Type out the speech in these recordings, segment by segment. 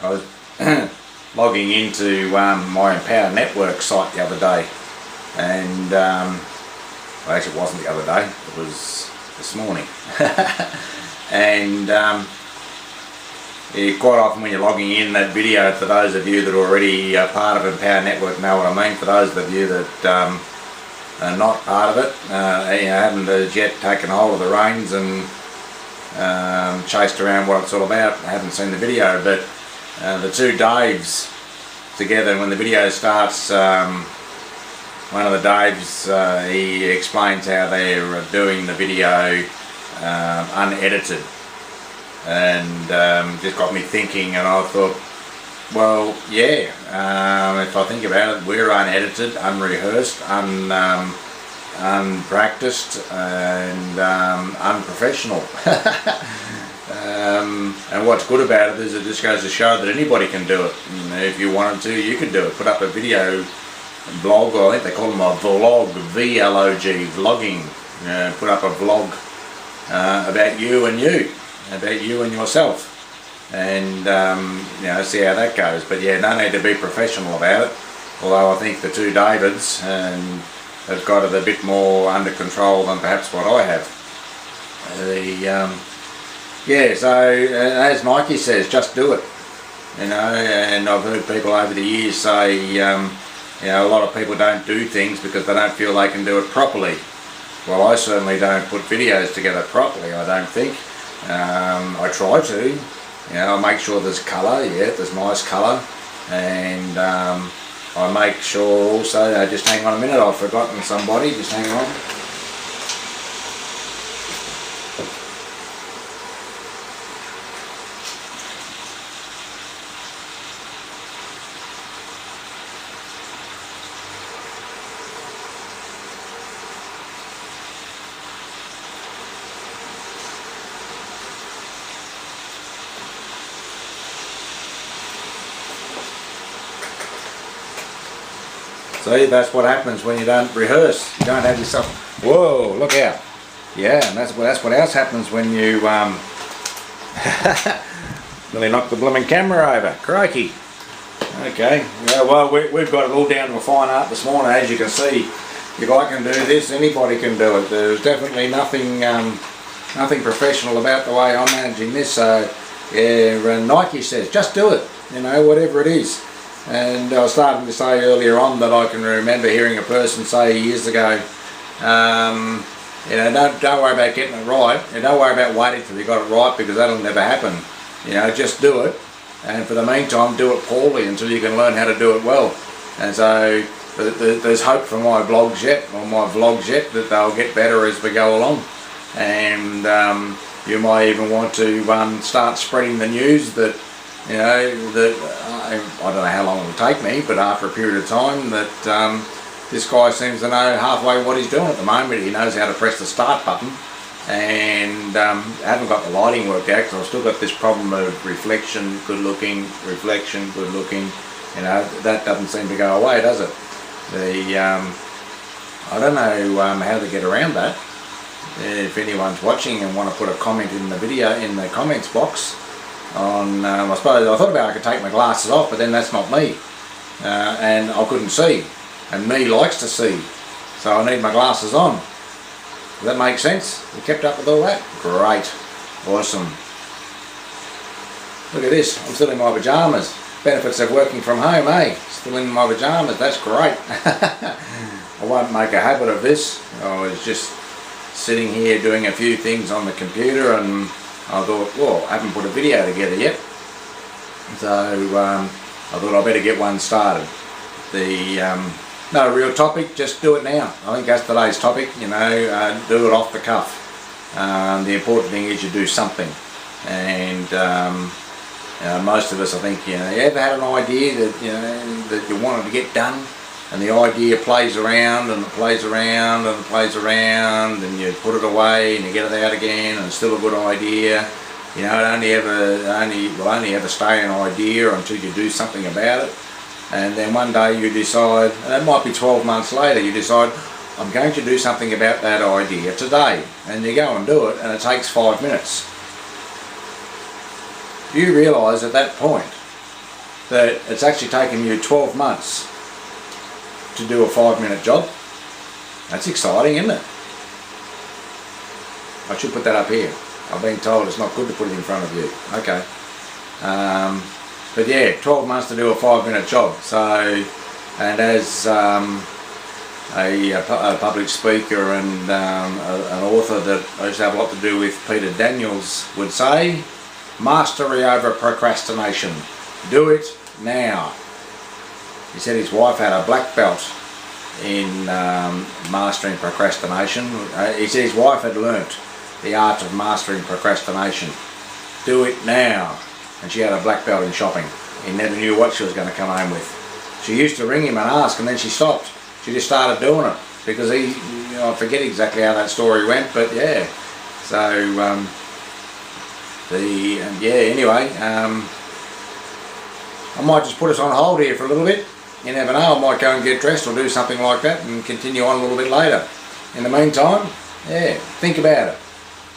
I was logging into my Empower Network site the other day, and well, actually it wasn't the other day, it was this morning. And yeah, quite often when you're logging in, that video, for those of you that are already part of Empower Network know what I mean. For those of you that are not part of it, haven't as yet taken hold of the reins and chased around what it's all about, I haven't seen the video, but the two Daves together, when the video starts, one of the Daves, he explains how they're doing the video unedited, and just got me thinking, and I thought, well, yeah, if I think about it, we're unedited, unrehearsed, unpracticed, and unprofessional. And what's good about it is it just goes to show that anybody can do it. You know, if you wanted to, you could do it. Put up a video blog, or I think they call them a vlog, V-L-O-G, vlogging. Put up a vlog about you and yourself, and you know, see how that goes. But yeah, no need to be professional about it, although I think the two Davids have got it a bit more under control than perhaps what I have. Yeah, so as Nike says, just do it, you know. And I've heard people over the years say, you know, a lot of people don't do things because they don't feel they can do it properly. Well, I certainly don't put videos together properly, I don't think. I try to, you know, I make sure there's colour, yeah, there's nice colour, and I make sure also, just hang on a minute, I've forgotten somebody, just hang on. See, that's what happens when you don't rehearse. You don't have yourself. Whoa, look out! Yeah, and that's what else happens when you really knock the blooming camera over. Crikey! Okay, yeah, well we've got it all down to a fine art this morning, as you can see. If I can do this, anybody can do it. There's definitely nothing nothing professional about the way I'm managing this. So yeah, Nike says just do it. You know, whatever it is. And I was starting to say earlier on that I can remember hearing a person say years ago, you know, don't worry about getting it right, and don't worry about waiting till you got it right, because that'll never happen. You know, just do it, and for the meantime do it poorly until you can learn how to do it well. And so there's hope for my blogs yet, or my vlogs yet, that they'll get better as we go along. And you might even want to start spreading the news that, you know, that I don't know how long it will take me, but after a period of time, that this guy seems to know halfway what he's doing at the moment. He knows how to press the start button, and I haven't got the lighting worked out because I've still got this problem of reflection, good looking, reflection, good looking. You know, that doesn't seem to go away, does it? I don't know how to get around that. If anyone's watching and want to put a comment in the video, in the comments box, on, I suppose I thought about I could take my glasses off, but then that's not me, and I couldn't see, and me likes to see, so I need my glasses on. Does that make sense? You kept up with all that? Great, awesome. Look at this, I'm still in my pyjamas. Benefits of working from home, eh? Still in my pyjamas, that's great. I won't make a habit of this. I was just sitting here doing a few things on the computer, and I thought, well, I haven't put a video together yet, so I thought I'd better get one started. No real topic, just do it now. I think that's today's topic, you know, do it off the cuff. The important thing is you do something, and most of us, I think, you know, you ever had an idea that, you know, that you wanted to get done, and the idea plays around and it plays around and it plays around, and you put it away and you get it out again and it's still a good idea. You know, it will only ever stay an idea until you do something about it. And then one day you decide, and it might be 12 months later, you decide, I'm going to do something about that idea today. And you go and do it, and it takes 5 minutes. You realise at that point that it's actually taken you 12 months to do a 5-minute job. That's exciting, isn't it? I should put that up here. I've been told it's not good to put it in front of you. Okay. But yeah, 12 months to do a 5-minute job. So, and as a public speaker and an author that I used to have a lot to do with, Peter Daniels, would say, mastery over procrastination. Do it now. He said his wife had a black belt in mastering procrastination. He said his wife had learnt the art of mastering procrastination. Do it now. And she had a black belt in shopping. He never knew what she was going to come home with. She used to ring him and ask, and then she stopped. She just started doing it because he, I forget exactly how that story went, but yeah. So anyway, I might just put us on hold here for a little bit. You never know, I might go and get dressed or do something like that and continue on a little bit later. In the meantime, yeah, think about it.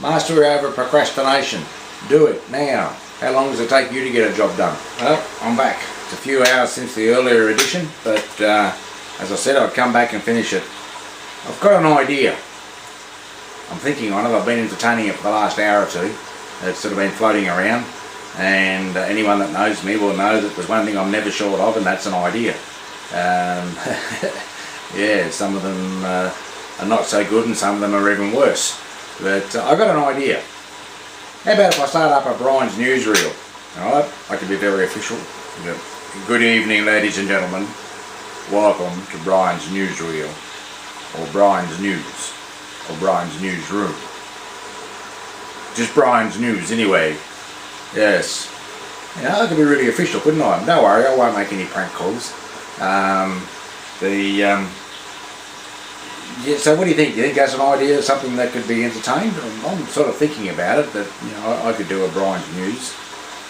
Mastery over procrastination. Do it now. How long does it take you to get a job done? Well, I'm back. It's a few hours since the earlier edition, but as I said, I'd come back and finish it. I've got an idea. I'm thinking on it. I've been entertaining it for the last hour or two. It's sort of been floating around, and anyone that knows me will know that there's one thing I'm never short of, and that's an idea. Yeah, some of them are not so good, and some of them are even worse. But I've got an idea. How about if I start up a Brian's newsreel? Alright, I can be very official. Good evening, ladies and gentlemen. Welcome to Brian's newsreel, or Brian's news, or Brian's newsroom. Just Brian's news, anyway. Yes. You know, I could be really official, couldn't I? Don't worry, I won't make any prank calls. Yeah, so what do you think? Do you think that's an idea, something that could be entertained? I'm sort of thinking about it, that I could do a Brian's news,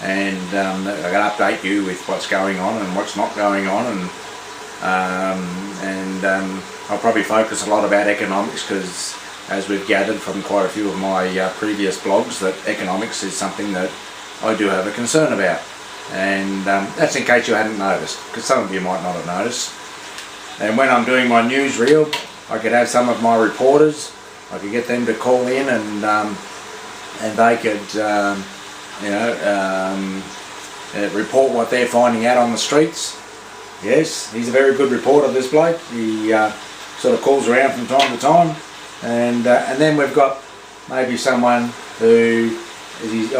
and I can update you with what's going on and what's not going on, and I'll probably focus a lot about economics, because as we've gathered from quite a few of my previous blogs, that economics is something that I do have a concern about, and that's in case you hadn't noticed, because some of you might not have noticed. And when I'm doing my newsreel, I could have some of my reporters, I could get them to call in, and they could report what they're finding out on the streets. Yes, he's a very good reporter, this bloke. He sort of calls around from time to time, and then we've got maybe someone who he's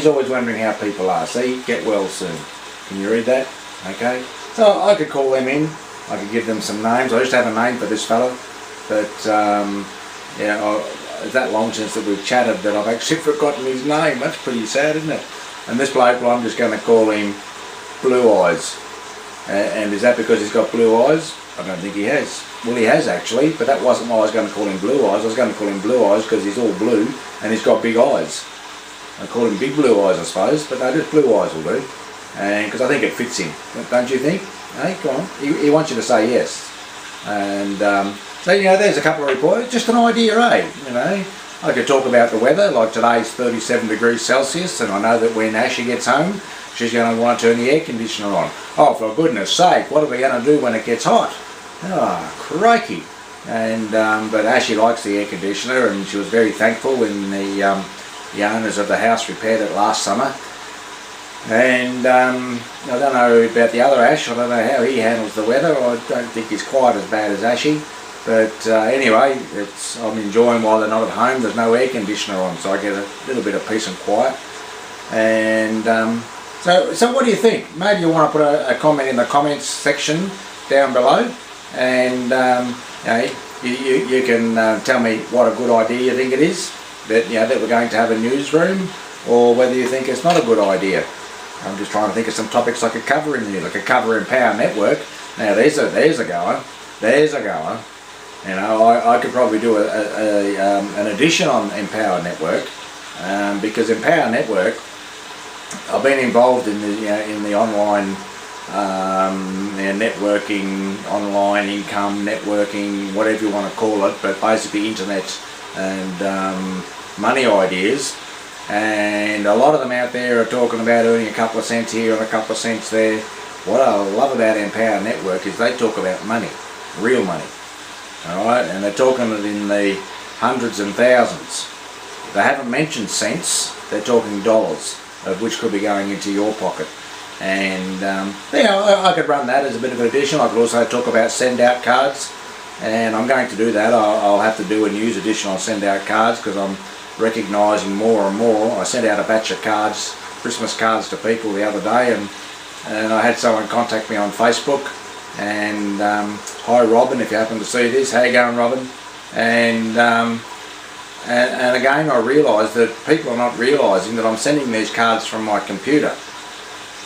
always wondering how people are. See, get well soon. Can you read that? Okay, so I could call them in. I could give them some names. I used to have a name for this fellow, but yeah, it's that long since that we've chatted that I've actually forgotten his name. That's pretty sad, isn't it? And this bloke, well, I'm just going to call him Blue Eyes. And is that because he's got blue eyes? I don't think he has. Well, he has actually, but that wasn't why I was going to call him Blue Eyes. I was going to call him Blue Eyes because he's all blue and he's got big eyes. I call him Big Blue Eyes, I suppose, but no, just Blue Eyes will do. And because I think it fits him, don't you think? Hey, come on. He wants you to say yes. And so, there's a couple of reports. Just an idea, eh? I could talk about the weather, like today's 37 degrees Celsius, and I know that when Ashley gets home, she's going to want to turn the air conditioner on. Oh, for goodness sake, what are we going to do when it gets hot? Oh, crikey. And but Ashley likes the air conditioner, and she was very thankful when the owners of the house repaired it last summer. And I don't know about the other Ash. I don't know how he handles the weather. I don't think he's quite as bad as Ashy. But anyway, I'm enjoying while they're not at home. There's no air conditioner on, so I get a little bit of peace and quiet. And so what do you think? Maybe you want to put a comment in the comments section down below, and you can tell me what a good idea you think it is, that that we're going to have a newsroom, or whether you think it's not a good idea. I'm just trying to think of some topics I could cover in here. I could cover Empower Network. Now there's a goer. There's a goer. I could probably do an edition on Empower Network, because Empower Network, I've been involved in the online networking, online income networking, whatever you want to call it, but basically internet and money ideas. and a lot of them out there are talking about earning a couple of cents here and a couple of cents there. What I love about Empower Network is they talk about money, real money, alright, and they're talking it in the hundreds and thousands. They haven't mentioned cents, they're talking dollars, of which could be going into your pocket. And I could run that as a bit of an addition. I could also talk about send out cards, and I'm going to do that. I'll have to do a news edition on send out cards, because I'm recognising more and more. I sent out a batch of cards, Christmas cards, to people the other day, and I had someone contact me on Facebook, and hi Robin, if you happen to see this, how you going Robin? And again I realised that people are not realising that I'm sending these cards from my computer.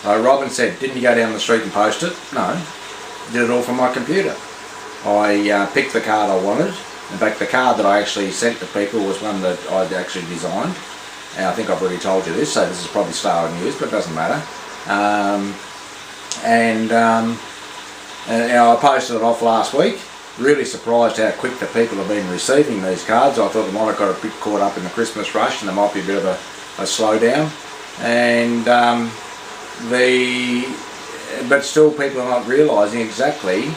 Robin said, didn't you go down the street and post it? No, did it all from my computer. I picked the card I wanted. In fact, the card that I actually sent to people was one that I'd actually designed. And I think I've already told you this, so this is probably stale news, but it doesn't matter. I posted it off last week. Really surprised how quick the people have been receiving these cards. I thought they might have got a bit caught up in the Christmas rush and there might be a bit of a slowdown. And but still people are not realising exactly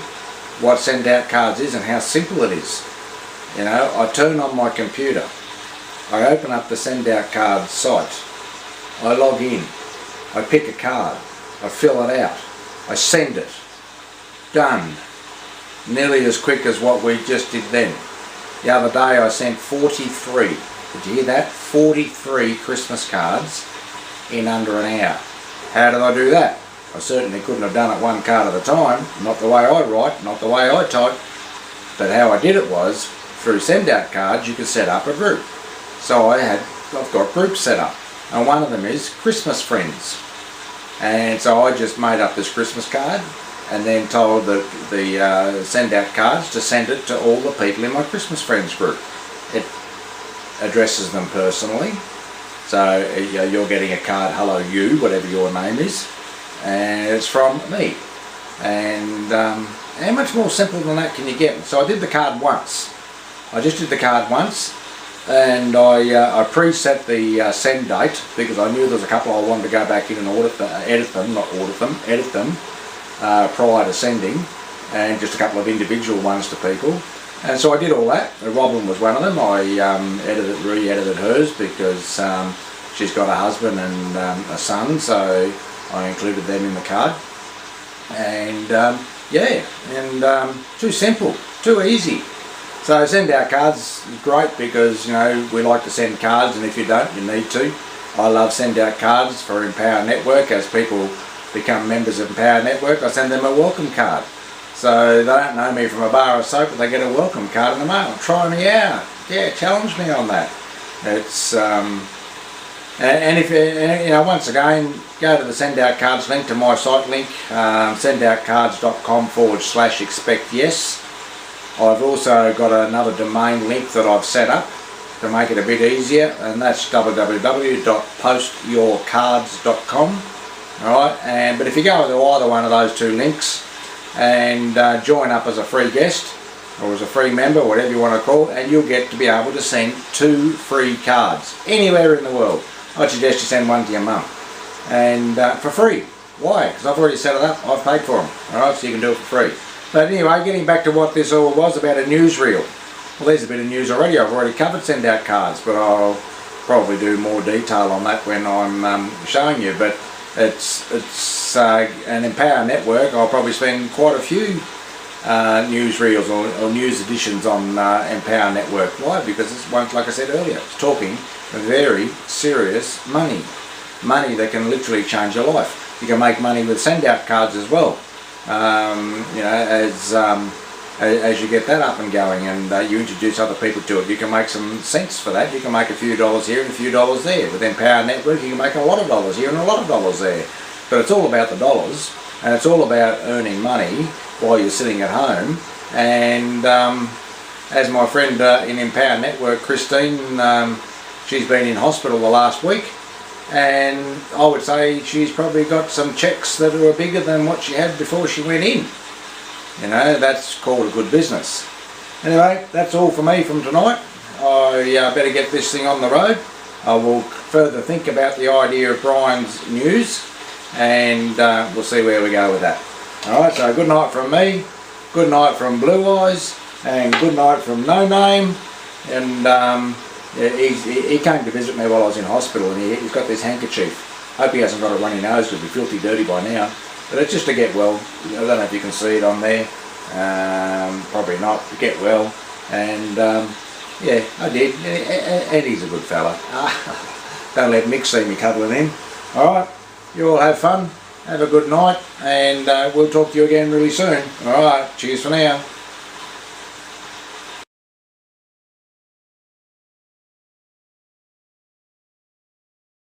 what send out cards is and how simple it is. You know, I turn on my computer, I open up the send out cards site, I log in, I pick a card, I fill it out, I send it, done. Nearly as quick as what we just did then. The other day I sent 43, did you hear that? 43 Christmas cards in under an hour. How did I do that? I certainly couldn't have done it one card at a time, not the way I write, not the way I type, but how I did it was, through send out cards you could set up a group. So I've got groups set up, and one of them is Christmas friends. And so I just made up this Christmas card and then told the send out cards to send it to all the people in my Christmas friends group. It addresses them personally. So you're getting a card, hello you, whatever your name is, and it's from me. And how much more simple than that can you get? So I did the card once. I just did the card once, and I preset the send date, because I knew there was a couple I wanted to go back in and edit them prior to sending, and just a couple of individual ones to people. And so I did all that. Robin was one of them. I re-edited hers because she's got a husband and a son, so I included them in the card. And too simple, too easy. So send out cards is great because, you know, we like to send cards, and if you don't, you need to. I love send out cards for Empower Network. As people become members of Empower Network, I send them a welcome card. So they don't know me from a bar of soap, but they get a welcome card in the mail. Try me out. Yeah, challenge me on that. It's and if you know, once again, go to the send out cards link to my site link, sendoutcards.com/expectyes. I've also got another domain link that I've set up to make it a bit easier, and that's www.postyourcards.com. Alright, but if you go to either one of those two links and join up as a free guest or as a free member, whatever you want to call it, and you'll get to be able to send 2 free cards anywhere in the world. I'd suggest you send one to your mum, and for free. Why? Because I've already set it up, I've paid for them. Alright, so you can do it for free. But anyway, getting back to what this all was about, a newsreel. Well, there's a bit of news already. I've already covered send out cards, but I'll probably do more detail on that when I'm showing you. But it's an Empower Network. I'll probably spend quite a few newsreels or news editions on Empower Network. Why? Because it's one, like I said earlier, it's talking very serious money. Money that can literally change your life. You can make money with send out cards as well. You know, as you get that up and going, and you introduce other people to it, you can make some sense for that. You can make a few dollars here and a few dollars there. With Empower Network you can make a lot of dollars here and a lot of dollars there. But it's all about the dollars, and it's all about earning money while you're sitting at home. And as my friend in Empower Network, Christine, she's been in hospital the last week, and I would say she's probably got some checks that were bigger than what she had before she went in. You know, that's called a good business. Anyway, that's all for me from tonight. I better get this thing on the road, I will further think about the idea of Brian's news, and we'll see where we go with that. Alright, so good night from me, good night from Blue Eyes, and good night from No Name. And yeah, he came to visit me while I was in hospital, and he's got this handkerchief. Hope he hasn't got a runny nose, because he'll be filthy dirty by now. But it's just to get well. I don't know if you can see it on there. Probably not. Get well. And yeah, I did. And he's a good fella. Don't let Mick see me cuddling him. Alright, you all have fun. Have a good night. And we'll talk to you again really soon. Alright, cheers for now.